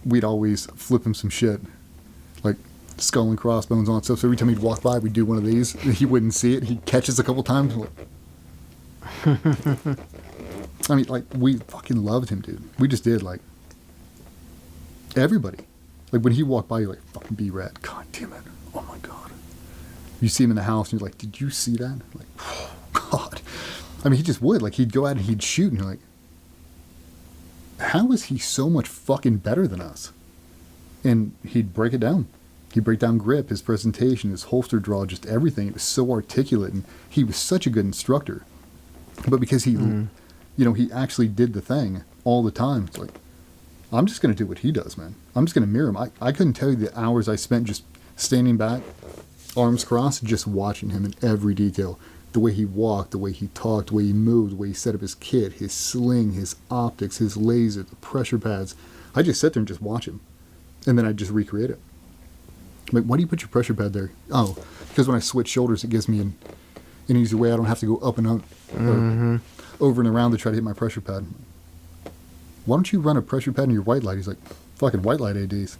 we'd always flip him some shit, like skull and crossbones on stuff. So every time he'd walk by, we'd do one of these. And he wouldn't see it. He'd catch us a couple times. I mean, like, we fucking loved him, dude. We just did, like, everybody. Like, when he walked by, you're like, fucking B-Rat. God damn it. Oh, my God. You see him in the house, and you're like, did you see that? Like, oh, God. I mean, he just would. Like, he'd go out and he'd shoot, and you're like, how is he so much fucking better than us? And he'd break it down. He'd break down grip, his presentation, his holster draw, just everything. It was so articulate, and he was such a good instructor. But because he, you know, he actually did the thing all the time, it's like, I'm just going to do what he does, man. I'm just going to mirror him. I couldn't tell you the hours I spent just standing back, arms crossed, just watching him in every detail. The way he walked, the way he talked, the way he moved, the way he set up his kit, his sling, his optics, his laser, the pressure pads. I just sit there and just watch him. And then I just recreate it. I'm like, why do you put your pressure pad there? Oh, because when I switch shoulders, it gives me an easier way. I don't have to go up and up, or over and around to try to hit my pressure pad. Why don't you run a pressure pad in your white light? He's like, fucking white light ADs.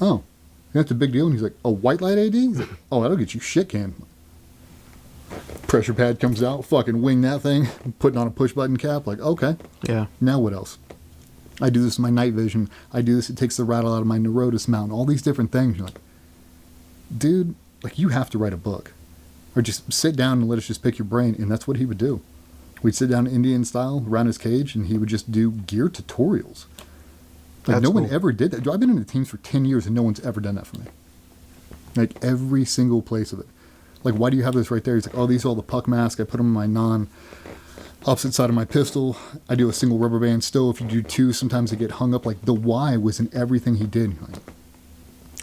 Oh, that's a big deal. And he's like, a white light AD? He's like, oh, that'll get you shit canned. Pressure pad comes out, fucking wing that thing, putting on a push button cap. Like, okay. Yeah. Now what else? I do this in my night vision. I do this. It takes the rattle out of my Neurotis mount. All these different things. You're like, dude, like, you have to write a book. Or just sit down and let us just pick your brain. And that's what he would do. We'd sit down Indian style around his cage, and he would just do gear tutorials. Like, That's no one cool. ever did that. I've been in the teams for 10 years, and no one's ever done that for me. Like, every single place of it. Like, why do you have this right there? He's like, oh, these are all the puck masks. I put them in my non-opposite side of my pistol. I do a single rubber band still. If you do two, sometimes they get hung up. Like, the why was in everything he did. Like,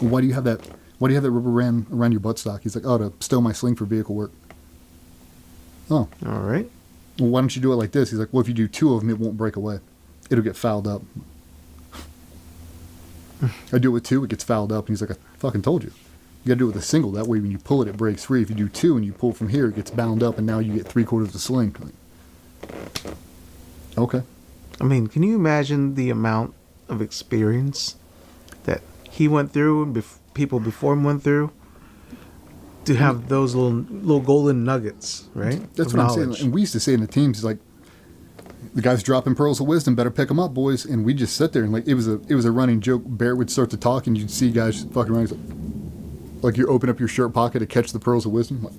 why do you have that? Why do you have that rubber band around your buttstock? He's like, oh, to stow my sling for vehicle work. Oh. All right. Well, why don't you do it like this? He's like, well, if you do two of them, it won't break away. It'll get fouled up. I do it with two, it gets fouled up. And he's like, I fucking told you. You got to do it with a single. That way, when you pull it, it breaks free. If you do two and you pull from here, it gets bound up, and now you get 3/4 of the sling. Like, okay. I mean, can you imagine the amount of experience that he went through and people before him went through to have those little golden nuggets, right? That's of what I'm knowledge. saying. And we used to say in the teams, like, the guys dropping pearls of wisdom, better pick them up, boys. And we just sit there, and like, it was a running joke. Barrett would start to talk, and you'd see guys just fucking around. He's like you open up your shirt pocket to catch the pearls of wisdom. Like,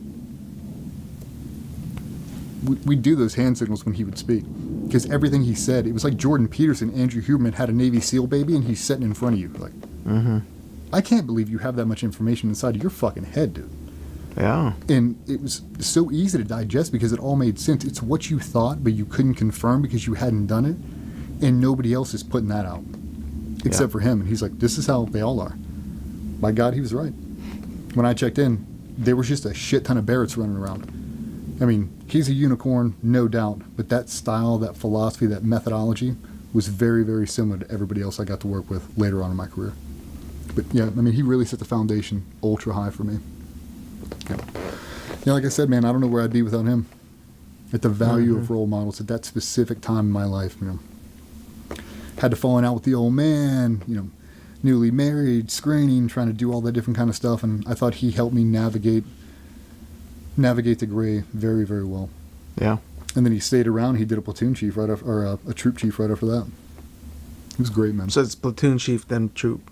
we'd do those hand signals when he would speak, because everything he said, it was like Jordan Peterson, Andrew Huberman had a Navy SEAL baby, and he's sitting in front of you. Like, I can't believe you have that much information inside of your fucking head, dude. Yeah. And it was so easy to digest because it all made sense. It's what you thought, but you couldn't confirm because you hadn't done it. And nobody else is putting that out except for him. And he's like, this is how they all are. By God, he was right. When I checked in, there was just a shit ton of Barretts running around. I mean, he's a unicorn, no doubt. But that style, that philosophy, that methodology was very, very similar to everybody else I got to work with later on in my career. But yeah, I mean, he really set the foundation ultra high for me. Yeah, like I said, man, I don't know where I'd be without him. At the value of role models at that specific time in my life, you know. Had to falling out with the old man, you know, newly married, screening, trying to do all that different kind of stuff, and I thought he helped me navigate the gray very, very well. Yeah. And then he stayed around. He did a platoon chief right after, or a troop chief right after that. It was great, man. So it's platoon chief, then troop.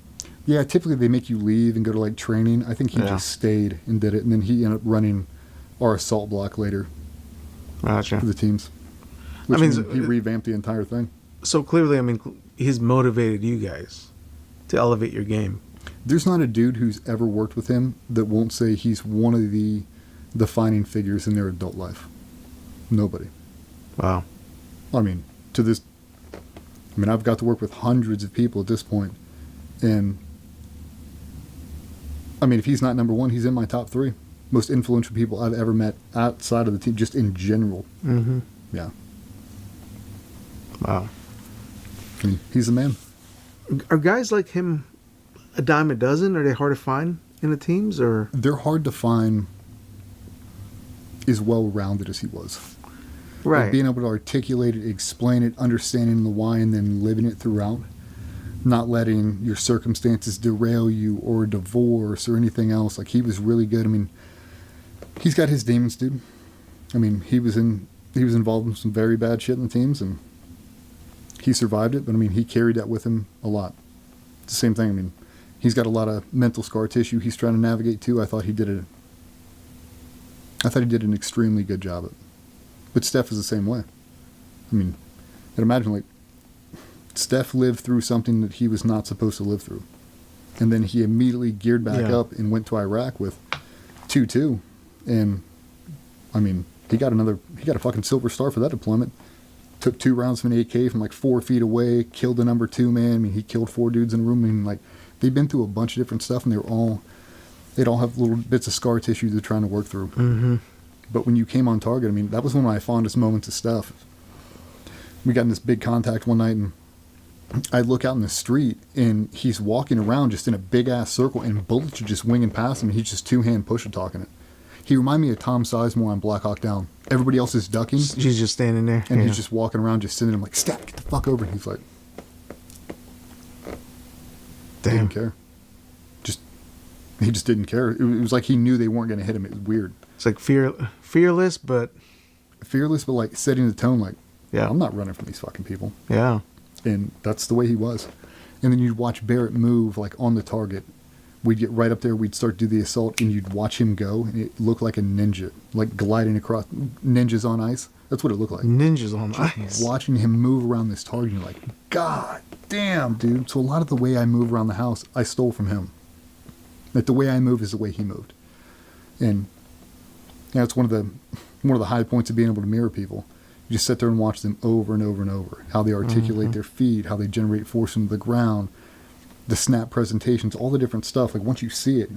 Yeah, typically they make you leave and go to like training. I think he just stayed and did it, and then he ended up running our assault block later Gotcha. for the teams. Which I mean, he revamped the entire thing. So clearly, I mean, he's motivated you guys to elevate your game. There's not a dude who's ever worked with him that won't say he's one of the defining figures in their adult life. Nobody. Wow. I mean, I've got to work with hundreds of people at this point, and I mean, if he's not number one, he's in my top 3 most influential people I've ever met outside of the team, just in general. Mm-hmm. Yeah. Wow. I mean, he's the man. Are guys like him a dime a dozen? Are they hard to find in the teams, or They're hard to find as well-rounded as he was. right? Like being able to articulate it, explain it, understanding the why, and then living it throughout. not letting your circumstances derail you, or divorce or anything else. Like, he was really good. I mean, he's got his demons, dude. I mean, he was involved in some very bad shit in the teams, and he survived it. But I mean, he carried that with him a lot. It's the same thing. I mean, he's got a lot of mental scar tissue he's trying to navigate too. I thought he did an extremely good job at it. But Steph is the same way. I mean, I'd imagine, like, Steph lived through something that he was not supposed to live through. And then he immediately geared back up and went to Iraq with 2-2. And, I mean, he got a fucking Silver Star for that deployment. Took 2 rounds from an AK from like 4 feet away, killed the number 2 man. I mean, he killed 4 dudes in a room. I mean, like, they've been through a bunch of different stuff, and they'd all have little bits of scar tissue they're trying to work through. Mm-hmm. But when you came on target, I mean, that was one of my fondest moments of stuff. We got in this big contact one night, and I look out in the street, and he's walking around just in a big-ass circle, and bullets are just winging past him, and he's just 2-hand push-talking it. He reminded me of Tom Sizemore on Black Hawk Down. Everybody else is ducking. He's just standing there. And he's just walking around, just sitting there. I'm like, Stat, get the fuck over. And he's like, damn. Didn't care. He just didn't care. It was like he knew they weren't going to hit him. It was weird. It's like fearless, but like setting the tone, like, yeah, I'm not running from these fucking people. Yeah. And that's the way he was. And then you'd watch Barrett move, like, on the target. We'd get right up there, we'd start to do the assault, and you'd watch him go, and it looked like a ninja, like gliding across, ninjas on ice. That's what it looked like. Ninjas on ice. Watching him move around this target, you're like, God damn, dude. So a lot of the way I move around the house, I stole from him. Like, the way I move is the way he moved. And that's one of the high points of being able to mirror people. You just sit there and watch them over and over and over. How they articulate their feet, how they generate force into the ground, the snap presentations, all the different stuff. Like, once you see it,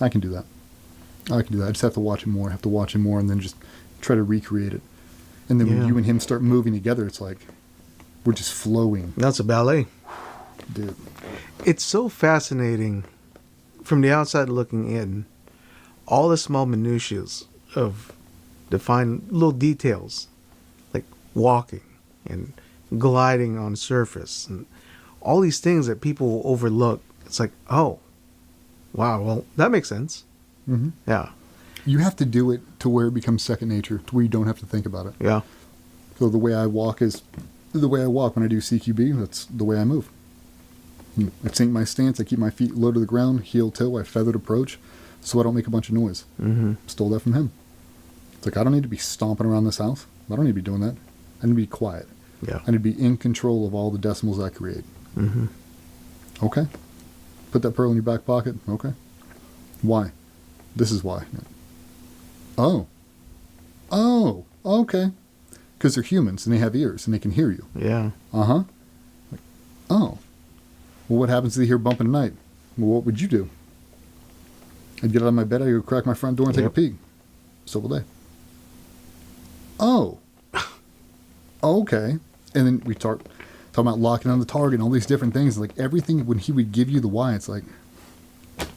I can do that. I just have to watch it more. And then just try to recreate it. And then when you and him start moving together, it's like we're just flowing. That's a ballet. Dude. It's so fascinating from the outside looking in. All the small minutiae of defined little details, like walking and gliding on surface, and all these things that people overlook. It's like, oh, wow, well, that makes sense. Mm-hmm. Yeah. You have to do it to where it becomes second nature, to where you don't have to think about it. Yeah. So the way I walk is the way I walk when I do CQB. That's the way I move. I sink my stance. I keep my feet low to the ground, heel toe. I feathered approach, so I don't make a bunch of noise. Mm-hmm. Stole that from him. It's like, I don't need to be stomping around this house. I don't need to be doing that. I need to be quiet. Yeah. I need to be in control of all the decimals I create. Mm-hmm. Okay. Put that pearl in your back pocket. Okay. Why? This is why. Oh. Okay. Because they're humans and they have ears and they can hear you. Yeah. Uh-huh. Like, oh. Well, what happens if they hear bumping at night? Well, what would you do? I'd get out of my bed, I'd go crack my front door and take a peek. So will they. Oh. Okay. And then we talking about locking on the target and all these different things. Like, everything, when he would give you the why, it's like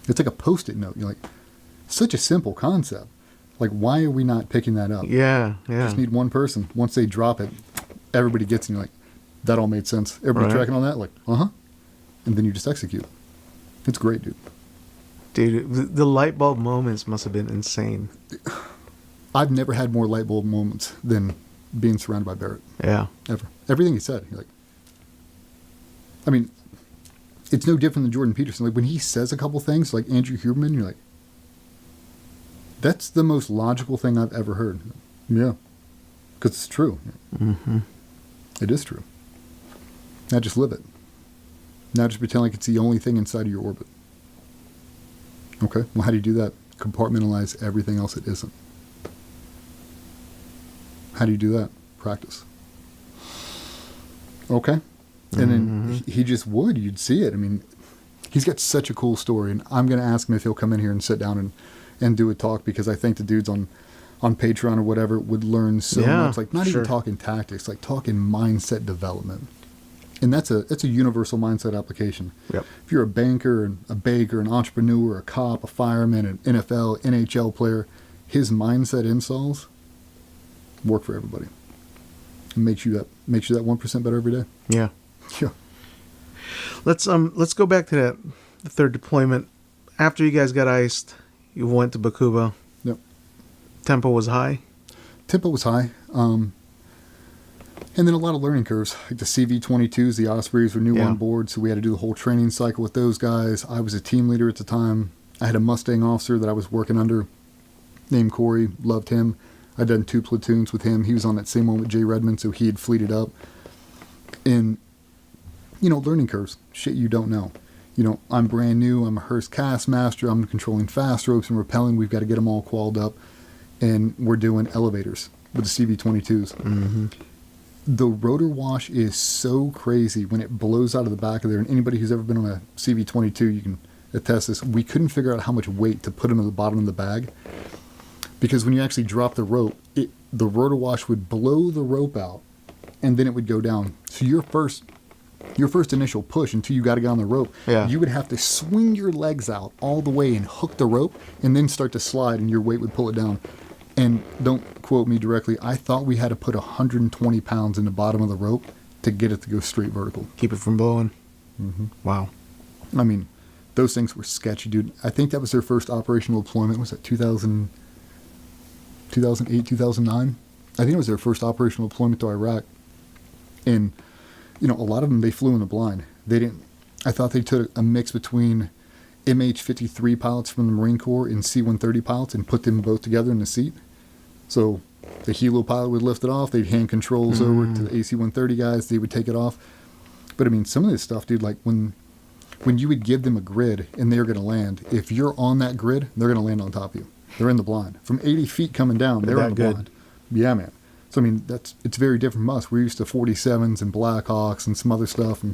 a Post-it note. You're like, such a simple concept. Like, why are we not picking that up? Yeah. Just need one person. Once they drop it, everybody gets it. And you're like, that all made sense. Everybody tracking on that? Like, uh-huh. And then you just execute. It's great, dude. Dude, the light bulb moments must have been insane. I've never had more light bulb moments than being surrounded by Barrett. Yeah. Ever. Everything he said. You're like, I mean, it's no different than Jordan Peterson. Like, when he says a couple things, like Andrew Huberman, you're like, that's the most logical thing I've ever heard. Yeah. Because it's true. Mm-hmm. It is true. Now just live it. Now just pretend like it's the only thing inside of your orbit. Okay? Well, how do you do that? Compartmentalize everything else that isn't. How do you do that? Practice. Okay? And then he just would. You'd see it. I mean, he's got such a cool story, and I'm going to ask him if he'll come in here and sit down and do a talk, because I think the dudes on Patreon or whatever would learn so much. Like, not even talking tactics, like talking mindset development. And that's a universal mindset application. Yep. If you're a banker, a baker, an entrepreneur, a cop, a fireman, an NFL, NHL player, his mindset installs work for everybody. It makes you that 1% better every day. Yeah. Yeah. Let's go back to the third deployment. After you guys got iced, you went to Bakuba. Yep. Tempo was high. Tempo was high. And then a lot of learning curves. Like the CV-22s, the Ospreys were new Yeah. on board, so we had to do the whole training cycle with those guys. I was a team leader at the time. I had a Mustang officer that I was working under named Corey. Loved him. I'd done 2 platoons with him. He was on that same one with Jay Redmond, so he had fleeted up. And, learning curves. Shit you don't know. I'm brand new. I'm a Hearst cast master. I'm controlling fast ropes and rappelling. We've got to get them all qualled up. And we're doing elevators with the CV-22s. Mm-hmm. The rotor wash is so crazy when it blows out of the back of there. And anybody who's ever been on a CV-22, you can attest this. We couldn't figure out how much weight to put into the bottom of the bag. Because when you actually drop the rope, the rotor wash would blow the rope out. And then it would go down. So your first initial push until you got to get on the rope, Yeah. you would have to swing your legs out all the way and hook the rope and then start to slide and your weight would pull it down. And don't quote me directly, I thought we had to put 120 pounds in the bottom of the rope to get it to go straight vertical. Keep it from blowing. Mm-hmm. Wow. I mean, those things were sketchy, dude. I think that was their first operational deployment. Was it 2008, 2009? I think it was their first operational deployment to Iraq. And, a lot of them, they flew in the blind. I thought they took a mix between MH-53 pilots from the Marine Corps and C-130 pilots and put them both together in the seat. So the helo pilot would lift it off. They'd hand controls over to the AC-130 guys. They would take it off. But, I mean, some of this stuff, dude, like when you would give them a grid and they're going to land, if you're on that grid, they're going to land on top of you. They're in the blind. From 80 feet coming down, they're in the blind. Yeah, man. So, I mean, it's very different from us. We're used to 47s and Blackhawks and some other stuff. And